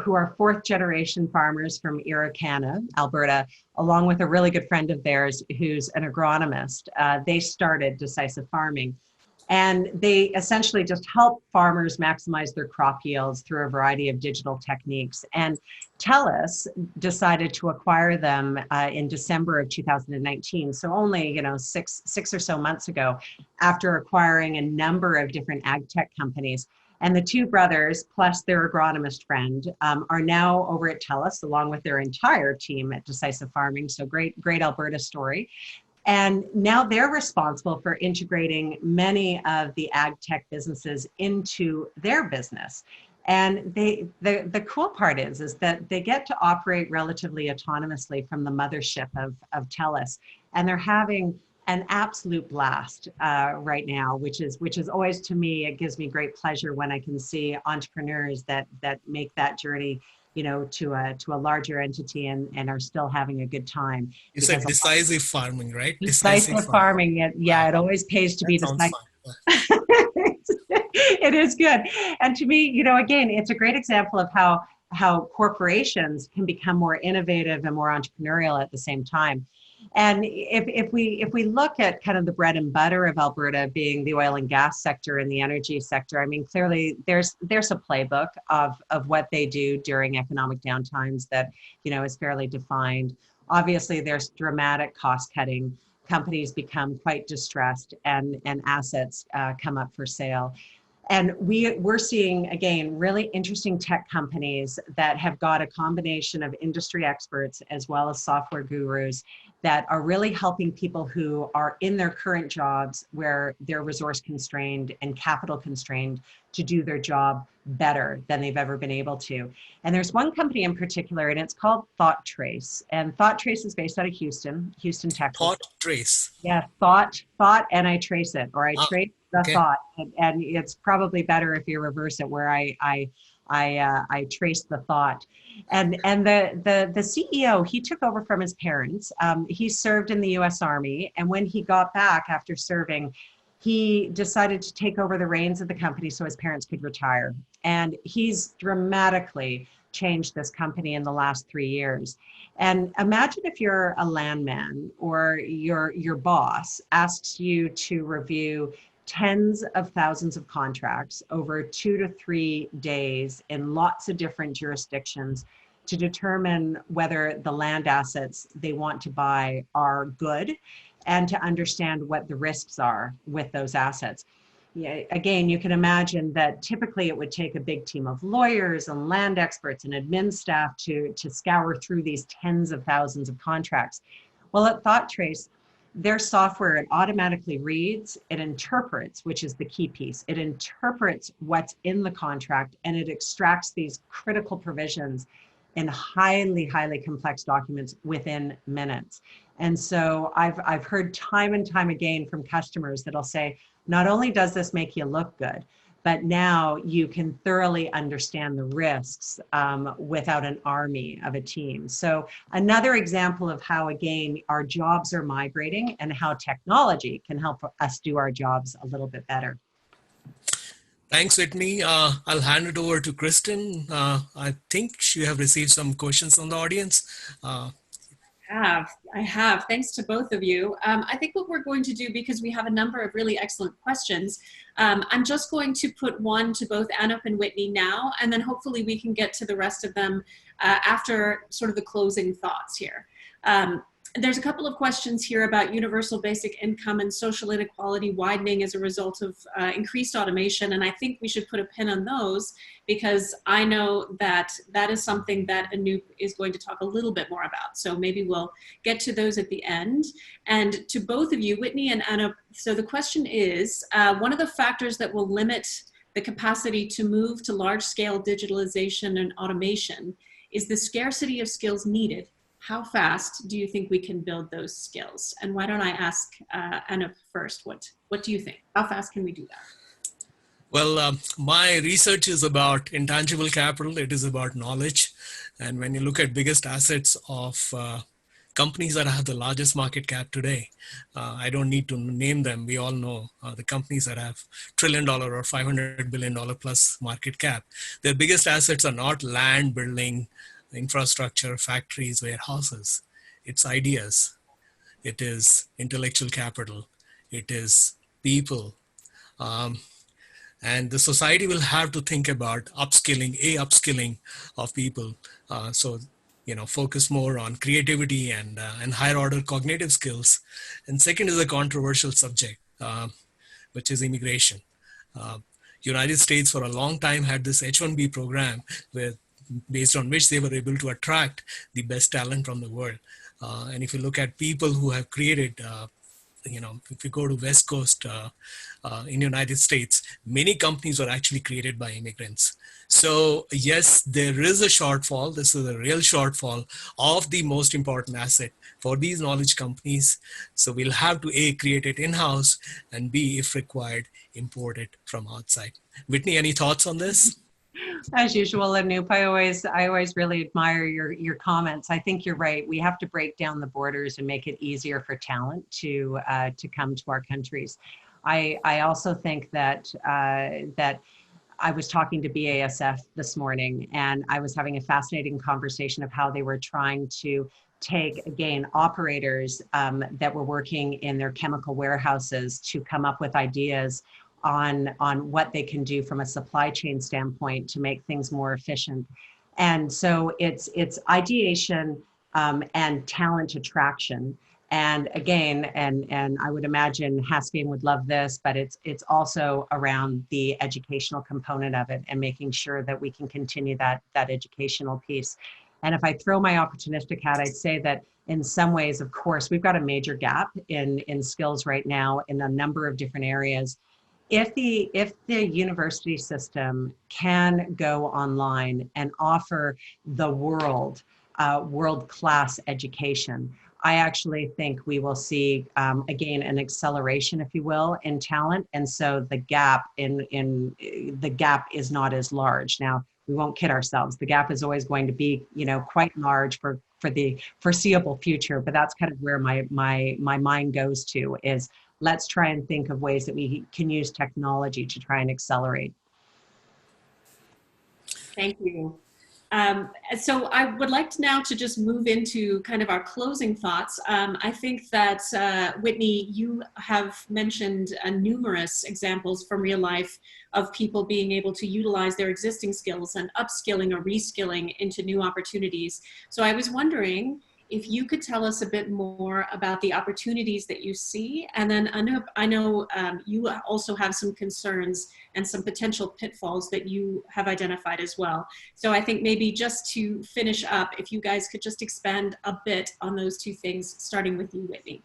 who are fourth generation farmers from Irricana, Alberta, along with a really good friend of theirs who's an agronomist. They started Decisive Farming. And they essentially just help farmers maximize their crop yields through a variety of digital techniques. And TELUS decided to acquire them in December of 2019. So only, six or so months ago, after acquiring a number of different ag tech companies. And the two brothers, plus their agronomist friend, are now over at TELUS, along with their entire team at Decisive Farming. So great Alberta story. And now they're responsible for integrating many of the ag tech businesses into their business. And the cool part is that they get to operate relatively autonomously from the mothership of TELUS. And they're having an absolute blast right now, which is always, to me, it gives me great pleasure when I can see entrepreneurs that make that journey to a larger entity and are still having a good time. You said decisive farming, right? Decisive farming. It always pays to be decisive. It is good. And to me, again, it's a great example of how corporations can become more innovative and more entrepreneurial at the same time. And if we look at kind of the bread and butter of Alberta being the oil and gas sector and the energy sector, I mean, clearly there's a playbook of what they do during economic downtimes that, is fairly defined. Obviously, there's dramatic cost cutting. Companies become quite distressed and assets come up for sale. And we're seeing, again, really interesting tech companies that have got a combination of industry experts as well as software gurus that are really helping people who are in their current jobs where they're resource constrained and capital constrained to do their job better than they've ever been able to. And there's one company in particular, and it's called ThoughtTrace. And ThoughtTrace is based out of Houston, Texas. ThoughtTrace. Yeah, thought, and I trace it, or I trace the thought. And it's probably better if you reverse it, where I I traced the thought. And the CEO, he took over from his parents. He served in the US Army. And when he got back after serving, he decided to take over the reins of the company so his parents could retire. And he's dramatically changed this company in the last 3 years. And imagine if you're a landman or your boss asks you to review tens of thousands of contracts over 2 to 3 days in lots of different jurisdictions to determine whether the land assets they want to buy are good and to understand what the risks are with those assets. Yeah, again, you can imagine that typically it would take a big team of lawyers and land experts and admin staff to scour through these tens of thousands of contracts. Well, at ThoughtTrace, their software, it automatically reads, it interprets, which is the key piece. It interprets what's in the contract and it extracts these critical provisions in highly, highly complex documents within minutes. And so I've heard time and time again from customers that'll say, not only does this make you look good, but now you can thoroughly understand the risks without an army of a team. So another example of how, again, our jobs are migrating and how technology can help us do our jobs a little bit better. Thanks, Whitney. I'll hand it over to Kristen. I think you have received some questions from the audience. I have. Thanks to both of you. I think what we're going to do, because we have a number of really excellent questions, I'm just going to put one to both Anup and Whitney now, and then hopefully we can get to the rest of them after sort of the closing thoughts here. There's a couple of questions here about universal basic income and social inequality widening as a result of increased automation. And I think we should put a pin on those because I know that that is something that Anup is going to talk a little bit more about. So maybe we'll get to those at the end. And to both of you, Whitney and Anup, so the question is, one of the factors that will limit the capacity to move to large-scale digitalization and automation is the scarcity of skills needed. How fast do you think we can build those skills? And why don't I ask Anup first, what do you think? How fast can we do that? Well, my research is about intangible capital. It is about knowledge. And when you look at biggest assets of companies that have the largest market cap today, I don't need to name them. We all know the companies that have $1 trillion or $500 billion plus market cap. Their biggest assets are not land, building, infrastructure, factories, warehouses. It's ideas. It is intellectual capital. It is people. And the society will have to think about upskilling of people. So, focus more on creativity and higher order cognitive skills. And second is a controversial subject, which is immigration. United States for a long time had this H-1B program based on which they were able to attract the best talent from the world. And if you look at people who have created, if you go to West Coast in United States, many companies were actually created by immigrants. So yes, there is a shortfall. This is a real shortfall of the most important asset for these knowledge companies. So we'll have to A, create it in-house, and B, if required, import it from outside. Whitney, any thoughts on this? As usual, Anup, I always really admire your comments. I think you're right. We have to break down the borders and make it easier for talent to come to our countries. I also think that I was talking to BASF this morning, and I was having a fascinating conversation of how they were trying to take, again, operators that were working in their chemical warehouses to come up with ideas on what they can do from a supply chain standpoint to make things more efficient. And so it's ideation and talent attraction. And again, and I would imagine Haskell would love this, but it's also around the educational component of it and making sure that we can continue that educational piece. And if I throw my opportunistic hat, I'd say that in some ways, of course, we've got a major gap in skills right now in a number of different areas. If the university system can go online and offer the world-class education, I actually think we will see, again, an acceleration, if you will, in talent. And so the gap the gap is not as large. Now, we won't kid ourselves. The gap is always going to be, quite large for the foreseeable future. But that's kind of where my mind goes to, is let's try and think of ways that we can use technology to try and accelerate. Thank you. So I would like to now to just move into kind of our closing thoughts. I think that, Whitney, you have mentioned numerous examples from real life of people being able to utilize their existing skills and upskilling or reskilling into new opportunities. So I was wondering if you could tell us a bit more about the opportunities that you see. And then Anup, I know you also have some concerns and some potential pitfalls that you have identified as well. So I think maybe just to finish up, if you guys could just expand a bit on those two things, starting with you, Whitney.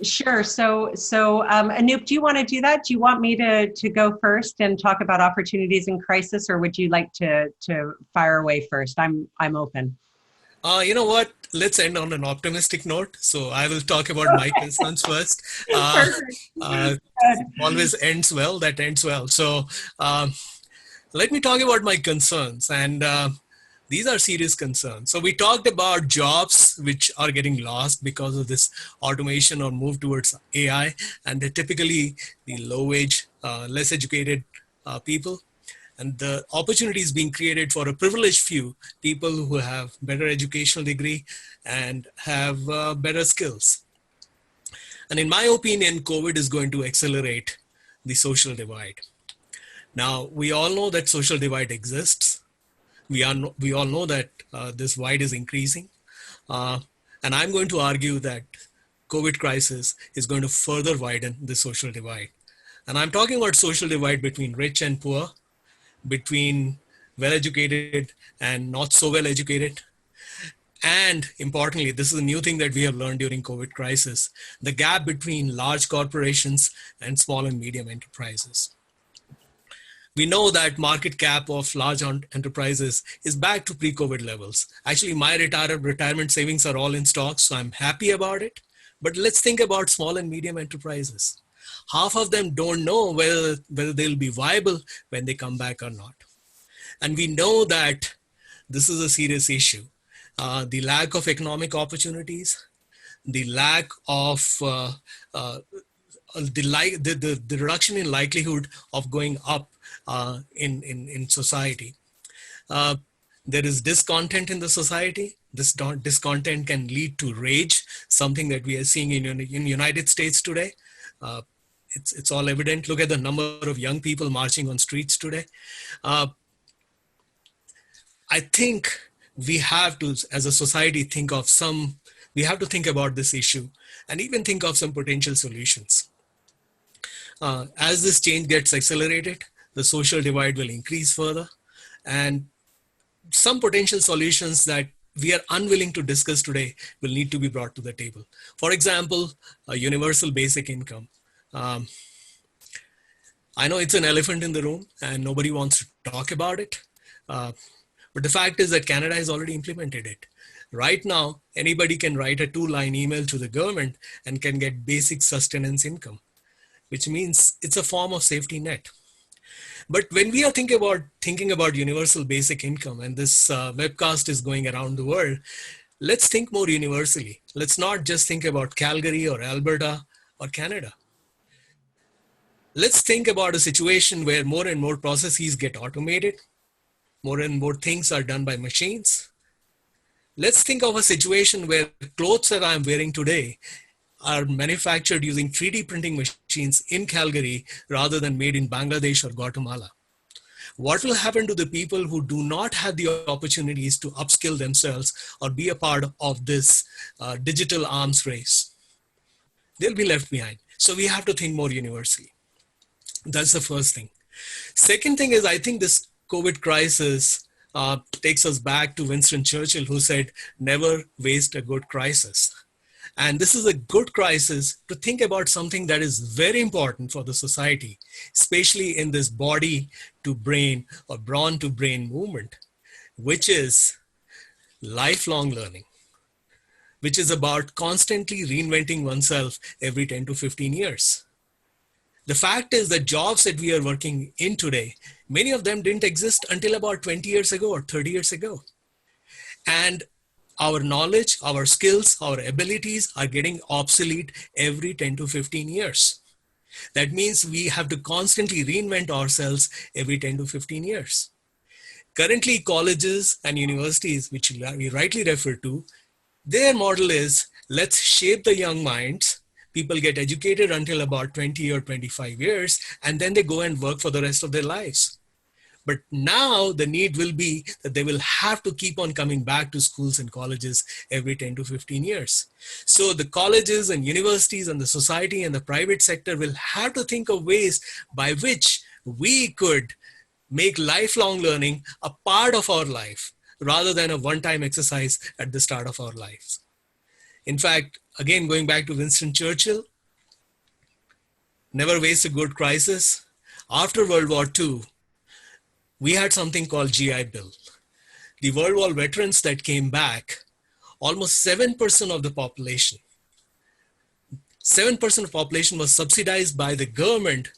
Sure. So Anup, do you want to do that? Do you want me to go first and talk about opportunities in crisis, or would you like to fire away first? I'm open. You know what? Let's end on an optimistic note. So I will talk about my concerns first. Always ends well. That ends well. So let me talk about my concerns. And these are serious concerns. So we talked about jobs which are getting lost because of this automation or move towards AI. And they're typically the low-wage, less educated people. And the opportunities being created for a privileged few, people who have better educational degree and have better skills. And in my opinion, COVID is going to accelerate the social divide. Now, we all know that social divide exists. We all know that this divide is increasing. And I'm going to argue that COVID crisis is going to further widen the social divide. And I'm talking about social divide between rich and poor, between well-educated and not so well-educated. And importantly, this is a new thing that we have learned during COVID crisis, the gap between large corporations and small and medium enterprises. We know that market cap of large enterprises is back to pre-COVID levels. Actually, my retirement savings are all in stocks, so I'm happy about it. But let's think about small and medium enterprises. Half of them don't know whether they'll be viable when they come back or not. And we know that this is a serious issue. The lack of economic opportunities, the lack of the reduction in likelihood of going up in society. There is discontent in the society. This discontent can lead to rage, something that we are seeing in the United States today. It's all evident. Look at the number of young people marching on streets today. I think we have to, as a society, we have to think about this issue and even think of some potential solutions. As this change gets accelerated, the social divide will increase further, and some potential solutions that we are unwilling to discuss today will need to be brought to the table. For example, a universal basic income. I know it's an elephant in the room and nobody wants to talk about it. But the fact is that Canada has already implemented it. Right now, anybody can write a 2-line email to the government and can get basic sustenance income, which means it's a form of safety net. But when we are thinking about universal basic income, and this webcast is going around the world, let's think more universally. Let's not just think about Calgary or Alberta or Canada. Let's think about a situation where more and more processes get automated, more and more things are done by machines. Let's think of a situation where clothes that I'm wearing today are manufactured using 3D printing machines in Calgary rather than made in Bangladesh or Guatemala. What will happen to the people who do not have the opportunities to upskill themselves or be a part of this digital arms race? They'll be left behind. So we have to think more universally. That's the first thing. Second thing is, I think this COVID crisis takes us back to Winston Churchill, who said, never waste a good crisis. And this is a good crisis to think about something that is very important for the society, especially in this body to brain or brawn to brain movement, which is lifelong learning, which is about constantly reinventing oneself every 10 to 15 years. The fact is that jobs that we are working in today, many of them didn't exist until about 20 years ago or 30 years ago. And our knowledge, our skills, our abilities are getting obsolete every 10 to 15 years. That means we have to constantly reinvent ourselves every 10 to 15 years. Currently, colleges and universities, which we rightly refer to, their model is let's shape the young minds. People get educated until about 20 or 25 years, and then they go and work for the rest of their lives. But now the need will be that they will have to keep on coming back to schools and colleges every 10 to 15 years. So the colleges and universities and the society and the private sector will have to think of ways by which we could make lifelong learning a part of our life rather than a one-time exercise at the start of our lives. In fact, again, going back to Winston Churchill, never waste a good crisis. After World War II, we had something called GI Bill. The World War veterans that came back, almost 7% of the population, 7% of the population was subsidized by the government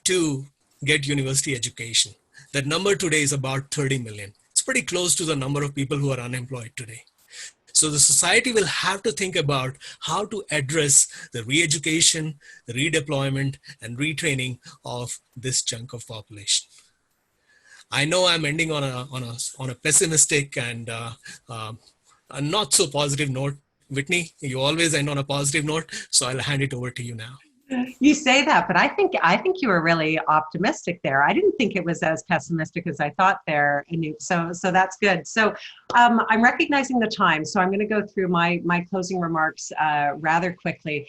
to get university education. That number today is about 30 million. It's pretty close to the number of people who are unemployed today. So the society will have to think about how to address the re-education, the redeployment, and retraining of this chunk of population. I know I'm ending on a pessimistic and a not so positive note. Whitney, you always end on a positive note, so I'll hand it over to you now. You say that, but I think you were really optimistic there. I didn't think it was as pessimistic as I thought there. So that's good. So I'm recognizing the time, so I'm going to go through my closing remarks rather quickly.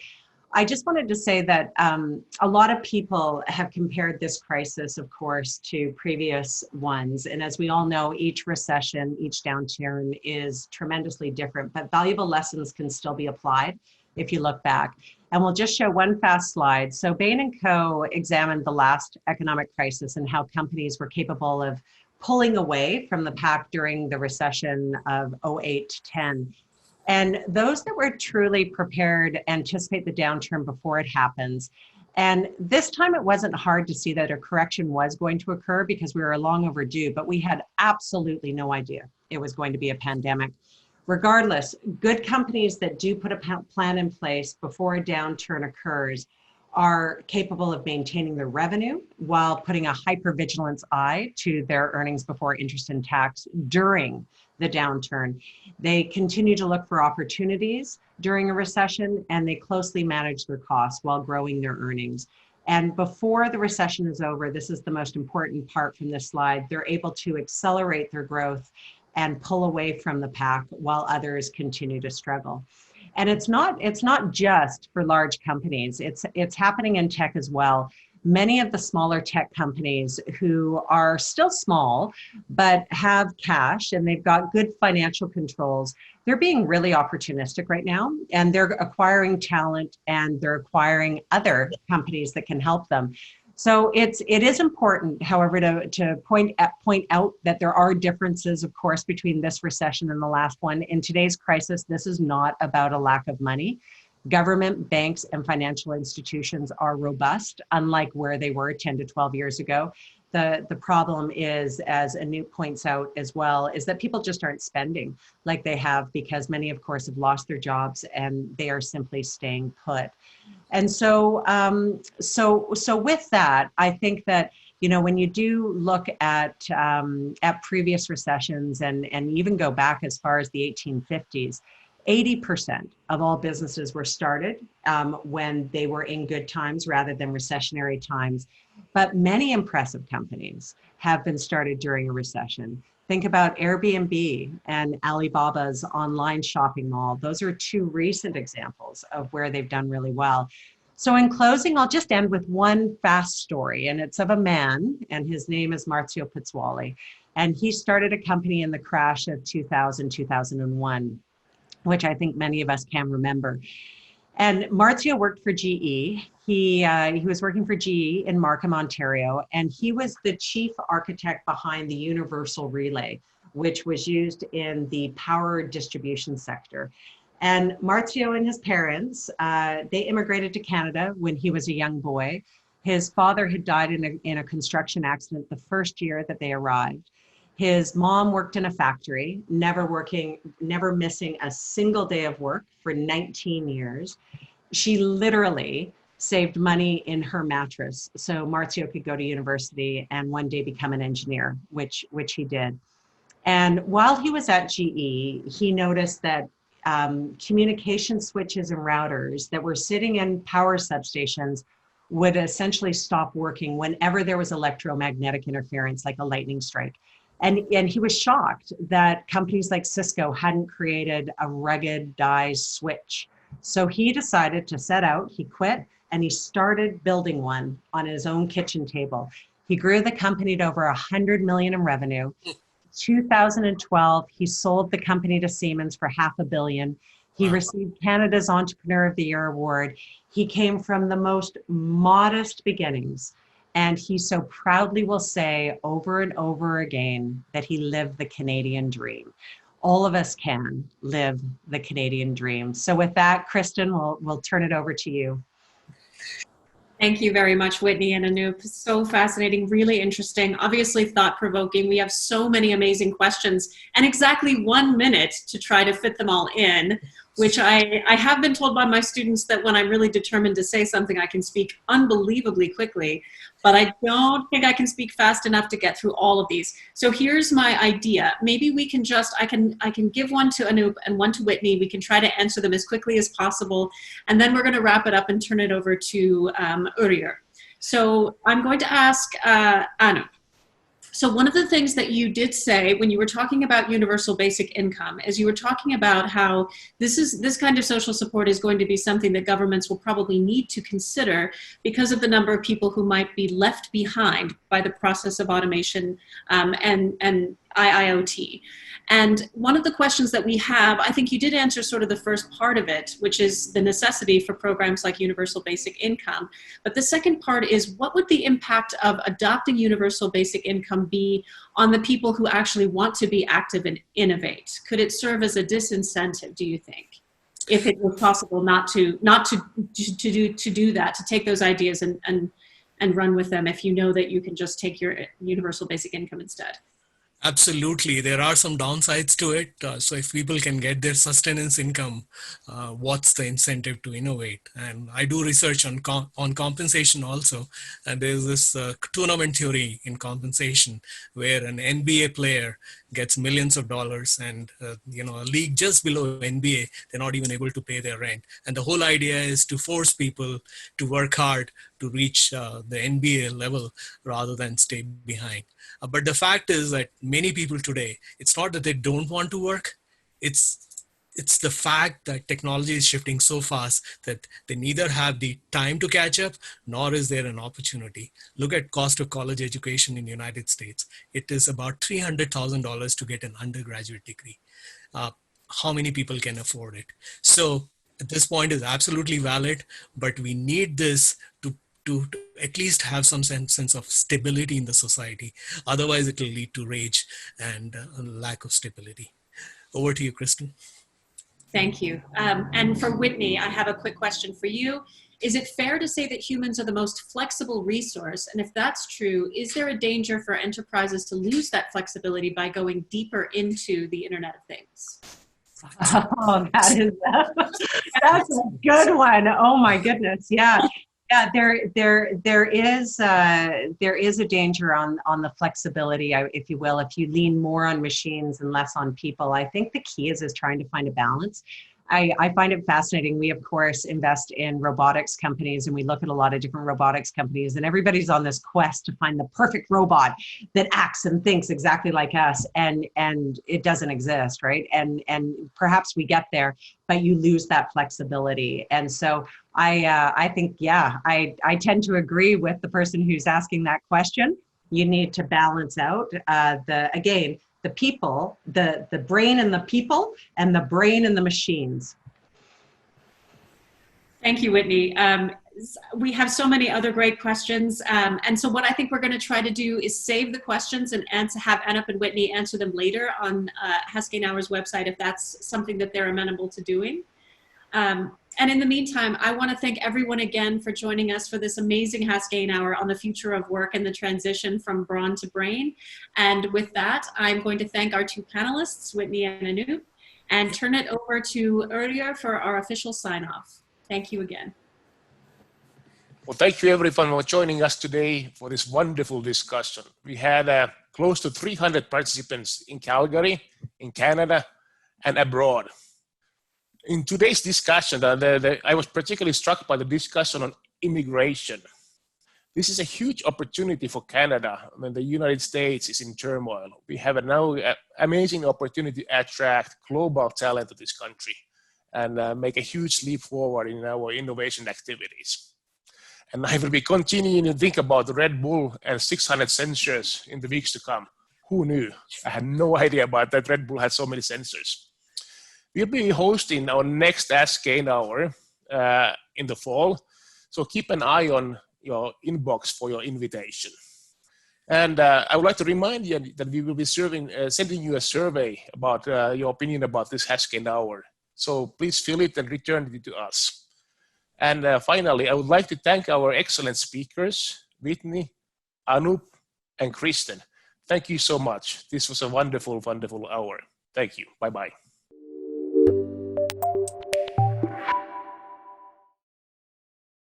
I just wanted to say that a lot of people have compared this crisis, of course, to previous ones. And as we all know, each recession, each downturn is tremendously different, but valuable lessons can still be applied if you look back. And we'll just show one fast slide. So Bain & Co. examined the last economic crisis and how companies were capable of pulling away from the pack during the recession of 08-10. And those that were truly prepared anticipate the downturn before it happens. And this time it wasn't hard to see that a correction was going to occur because we were long overdue, but we had absolutely no idea it was going to be a pandemic. Regardless, good companies that do put a plan in place before a downturn occurs are capable of maintaining their revenue while putting a hypervigilance eye to their earnings before interest and tax during the downturn. They continue to look for opportunities during a recession, and they closely manage their costs while growing their earnings. And before the recession is over, this is the most important part from this slide, they're able to accelerate their growth and pull away from the pack while others continue to struggle. And it's not just for large companies. It's happening in tech as well. Many of the smaller tech companies who are still small, but have cash and they've got good financial controls, they're being really opportunistic right now, and they're acquiring talent and they're acquiring other companies that can help them. So it is important, however, to point out that there are differences, of course, between this recession and the last one. In today's crisis, this is not about a lack of money. Government, banks, and financial institutions are robust, unlike where they were 10 to 12 years ago. The problem is, as Anoop points out as well, is that people just aren't spending like they have because many, of course, have lost their jobs and they are simply staying put. And so with that, I think that, when you do look at previous recessions and even go back as far as the 1850s, 80% of all businesses were started when they were in good times rather than recessionary times. But many impressive companies have been started during a recession. Think about Airbnb and Alibaba's online shopping mall. Those are two recent examples of where they've done really well. So in closing, I'll just end with one fast story, and it's of a man, and his name is Maurizio Pizzuoli. And he started a company in the crash of 2000-2001, which I think many of us can remember. And Maurizio worked for GE. He was working for GE in Markham, Ontario, and he was the chief architect behind the Universal Relay, which was used in the power distribution sector. And Maurizio and his parents, they immigrated to Canada when he was a young boy. His father had died in a construction accident the first year that they arrived. His mom worked in a factory, never missing a single day of work for 19 years. She literally saved money in her mattress so Marzio could go to university and one day become an engineer, which he did. And while he was at GE, he noticed that communication switches and routers that were sitting in power substations would essentially stop working whenever there was electromagnetic interference, like a lightning strike. And he was shocked that companies like Cisco hadn't created a ruggedized switch. So he decided to set out, he quit, and he started building one on his own kitchen table. He grew the company to over 100 million in revenue. 2012, he sold the company to Siemens for $500 million. He received Canada's Entrepreneur of the Year award. He came from the most modest beginnings, and he so proudly will say over and over again that he lived the Canadian dream. All of us can live the Canadian dream. So with that, Kristen, we'll turn it over to you. Thank you very much, Whitney and Anoop. So fascinating, really interesting, obviously thought-provoking. We have so many amazing questions and exactly 1 minute to try to fit them all in, which I have been told by my students that when I'm really determined to say something, I can speak unbelievably quickly, but I don't think I can speak fast enough to get through all of these. So here's my idea. Maybe we can just, I can give one to Anoop and one to Whitney. We can try to answer them as quickly as possible. And then we're going to wrap it up and turn it over to Urier. So I'm going to ask Anoop. So one of the things that you did say when you were talking about universal basic income is you were talking about how this kind of social support is going to be something that governments will probably need to consider because of the number of people who might be left behind by the process of automation and IIoT. And one of the questions that we have, I think you did answer sort of the first part of it, which is the necessity for programs like universal basic income. But the second part is, what would the impact of adopting universal basic income be on the people who actually want to be active and innovate? Could it serve as a disincentive, do you think? If it was possible not to do that, to take those ideas and run with them, if you know that you can just take your universal basic income instead? Absolutely. There are some downsides to it. So if people can get their sustenance income, what's the incentive to innovate? And I do research on compensation also. And there's this tournament theory in compensation where an NBA player gets millions of dollars and a league just below NBA, they're not even able to pay their rent. And the whole idea is to force people to work hard to reach the NBA level rather than stay behind. But the fact is that many people today, it's not that they don't want to work. It's the fact that technology is shifting so fast that they neither have the time to catch up, nor is there an opportunity. Look at cost of college education in the United States. It is about $300,000 to get an undergraduate degree. How many people can afford it? So at this point is absolutely valid, but we need this to at least have some sense of stability in the society. Otherwise, it will lead to rage and a lack of stability. Over to you, Kristen. Thank you. And for Whitney, I have a quick question for you. Is it fair to say that humans are the most flexible resource? And if that's true, is there a danger for enterprises to lose that flexibility by going deeper into the Internet of Things? Oh, that's a good one. Oh my goodness. Yeah. Yeah, there is a danger on the flexibility, if you will, if you lean more on machines and less on people. I think the key is trying to find a balance. I find it fascinating. We, of course, invest in robotics companies, and we look at a lot of different robotics companies, and everybody's on this quest to find the perfect robot that acts and thinks exactly like us, and it doesn't exist, right? And perhaps we get there, but you lose that flexibility. And so I think, yeah, I tend to agree with the person who's asking that question. You need to balance out the people, the brain and the people, and the brain and the machines. Thank you, Whitney. We have so many other great questions. And so what I think we're going to try to do is save the questions and have Anoop and Whitney answer them later on Haskell & Hour's website, if that's something that they're amenable to doing. And in the meantime, I want to thank everyone again for joining us for this amazing Haskell Hour on the future of work and the transition from brawn to brain. And with that, I'm going to thank our two panelists, Whitney and Anoop, and turn it over to Uriah for our official sign-off. Thank you again. Well, thank you everyone for joining us today for this wonderful discussion. We had close to 300 participants in Calgary, in Canada, and abroad. In today's discussion, I was particularly struck by the discussion on immigration. This is a huge opportunity for Canada when the United States is in turmoil. We have now an amazing opportunity to attract global talent to this country and make a huge leap forward in our innovation activities. And I will be continuing to think about the Red Bull and 600 sensors in the weeks to come. Who knew? I had no idea about that Red Bull had so many sensors. We'll be hosting our next Haskell Hour in the fall, so keep an eye on your inbox for your invitation. And I would like to remind you that we will be sending you a survey about your opinion about this Haskell Hour. So please fill it and return it to us. And finally, I would like to thank our excellent speakers, Whitney, Anoop, and Kristen. Thank you so much. This was a wonderful, wonderful hour. Thank you. Bye-bye.